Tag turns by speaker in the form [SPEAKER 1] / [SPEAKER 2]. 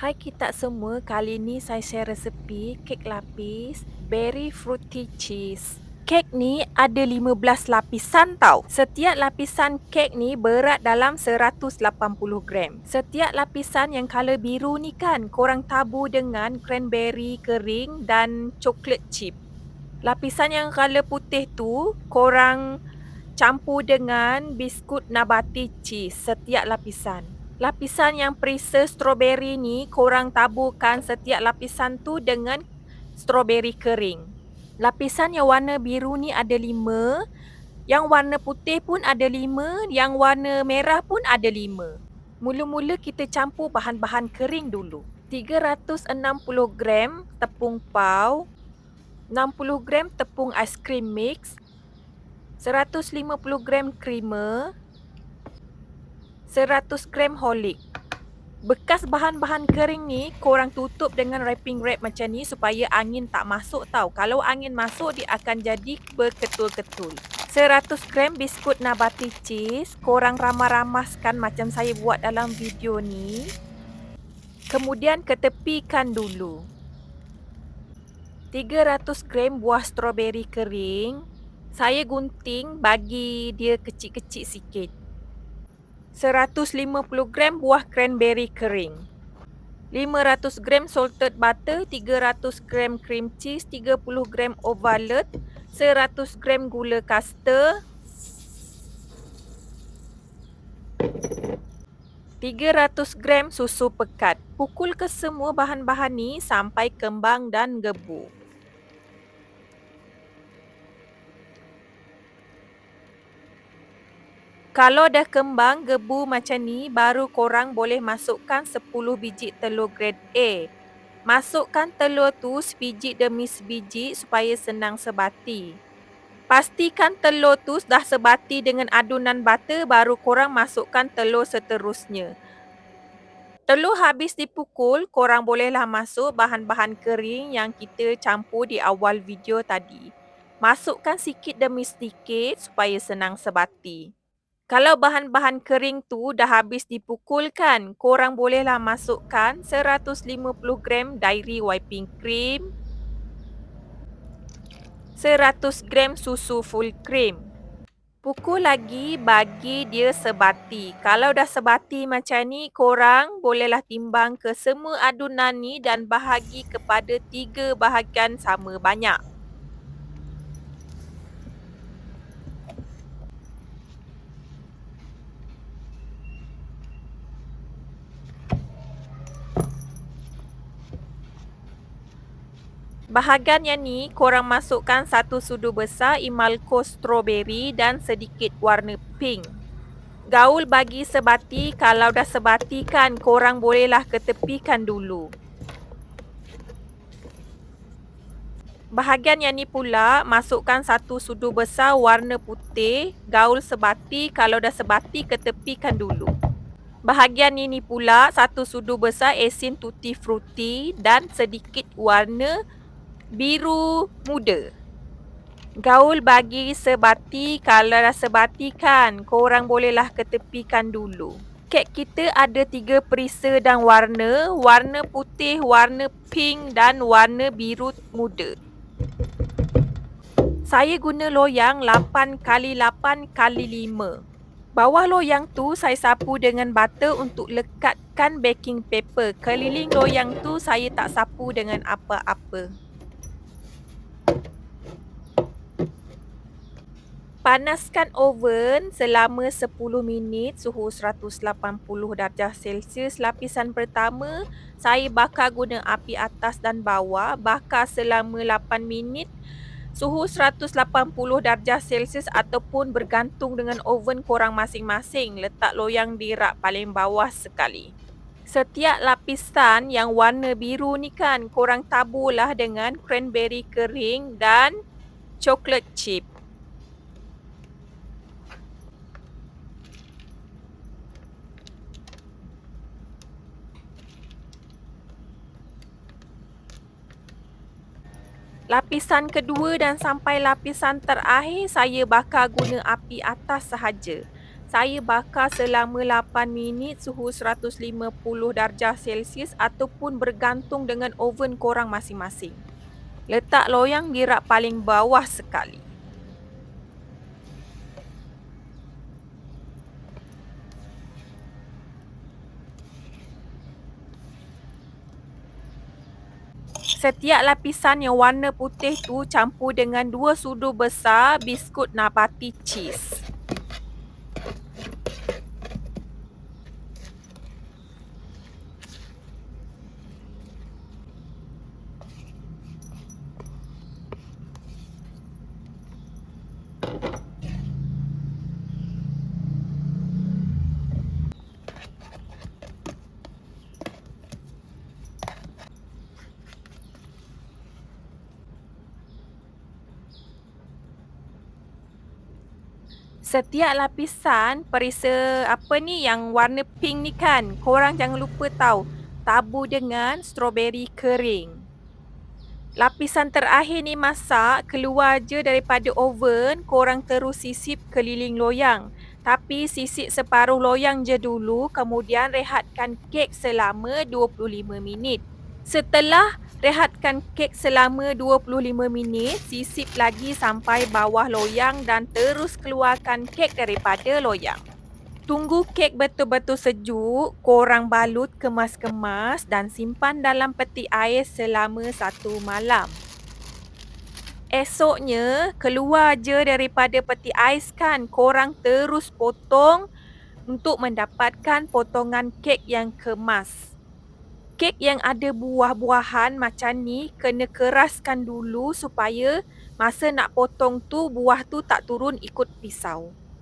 [SPEAKER 1] Hai kita semua, kali ni saya share resepi kek lapis berry fruity cheese. Kek ni ada 15 lapisan tau. Setiap lapisan kek ni berat dalam 180 gram. Setiap lapisan yang color biru ni kan, korang tabur dengan cranberry kering dan coklat chip. Lapisan yang color putih tu, korang campur dengan biskut nabati cheese setiap lapisan. Lapisan yang preserve strawberry ni, korang taburkan setiap lapisan tu dengan strawberry kering. Lapisan yang warna biru ni ada 5, yang warna putih pun ada 5, yang warna merah pun ada 5. Mula-mula kita campur bahan-bahan kering dulu. 360 gram tepung pau, 60 gram tepung aiskrim mix, 150 gram creamer, 100 gram Horlick. Bekas bahan-bahan kering ni korang tutup dengan wrapping wrap macam ni supaya angin tak masuk tau. Kalau angin masuk dia akan jadi berketul-ketul. 100 gram biskut nabati cheese korang ramas-ramaskan macam saya buat dalam video ni. Kemudian ketepikan dulu. 300 gram buah strawberry kering. Saya gunting bagi dia kecil-kecil sikit. 150 gram buah cranberry kering. 500 gram salted butter, 300 gram cream cheese, 30 gram ovalet, 100 gram gula kasta, 300 gram susu pekat. Pukul ke semua bahan-bahan ni sampai kembang dan gebu. Kalau dah kembang gebu macam ni, baru korang boleh masukkan 10 biji telur grade A. Masukkan telur tu sebiji demi sebiji supaya senang sebati. Pastikan telur tu dah sebati dengan adunan butter, baru korang masukkan telur seterusnya. Telur habis dipukul, korang bolehlah masuk bahan-bahan kering yang kita campur di awal video tadi. Masukkan sikit demi sedikit supaya senang sebati. Kalau bahan-bahan kering tu dah habis dipukulkan, korang bolehlah masukkan 150 gram dairy whipping cream, 100 gram susu full cream. Pukul lagi bagi dia sebati. Kalau dah sebati macam ni, korang bolehlah timbang ke semua adunan ni dan bahagi kepada 3 bahagian sama banyak. Bahagian yang ni korang masukkan 1 sudu besar Imalco strawberry dan sedikit warna pink. Gaul bagi sebati, kalau dah sebati kan korang bolehlah ketepikan dulu. Bahagian yang ni pula masukkan 1 sudu besar warna putih, gaul sebati, kalau dah sebati ketepikan dulu. Bahagian ini pula 1 sudu besar asin tutti frutti dan sedikit warna biru muda. Gaul bagi sebati, kalau dah sebati kan korang bolehlah ketepikan dulu. Kek kita ada 3 perisa dan warna, warna putih, warna pink dan warna biru muda. Saya guna loyang 8x8x5. Bawah loyang tu saya sapu dengan butter untuk lekatkan baking paper. Keliling loyang tu saya tak sapu dengan apa-apa. Panaskan oven selama 10 minit suhu 180 darjah Celsius. Lapisan pertama saya bakar guna api atas dan bawah. Bakar selama 8 minit suhu 180 darjah Celsius ataupun bergantung dengan oven korang masing-masing. Letak loyang di rak paling bawah sekali. Setiap lapisan yang warna biru ni kan korang taburlah dengan cranberry kering dan coklat chip. Lapisan kedua dan sampai lapisan terakhir saya bakar guna api atas sahaja. Saya bakar selama 8 minit suhu 150 darjah Celsius ataupun bergantung dengan oven korang masing-masing. Letak loyang di rak paling bawah sekali. Setiap lapisan yang warna putih tu campur dengan 2 sudu besar biskut nabati cheese. Setiap lapisan perisa yang warna pink ni kan, korang jangan lupa tahu tabur dengan strawberry kering. Lapisan terakhir ni masak, keluar je daripada oven, korang terus sisip keliling loyang. Tapi sisip separuh loyang je dulu, kemudian rehatkan kek selama 25 minit. Setelah rehatkan kek selama 25 minit, sisip lagi sampai bawah loyang dan terus keluarkan kek daripada loyang. Tunggu kek betul-betul sejuk, korang balut kemas-kemas dan simpan dalam peti ais selama 1 malam. Esoknya, keluar je daripada peti ais kan, korang terus potong untuk mendapatkan potongan kek yang kemas. Kek yang ada buah-buahan macam ni kena keraskan dulu supaya masa nak potong tu buah tu tak turun ikut pisau.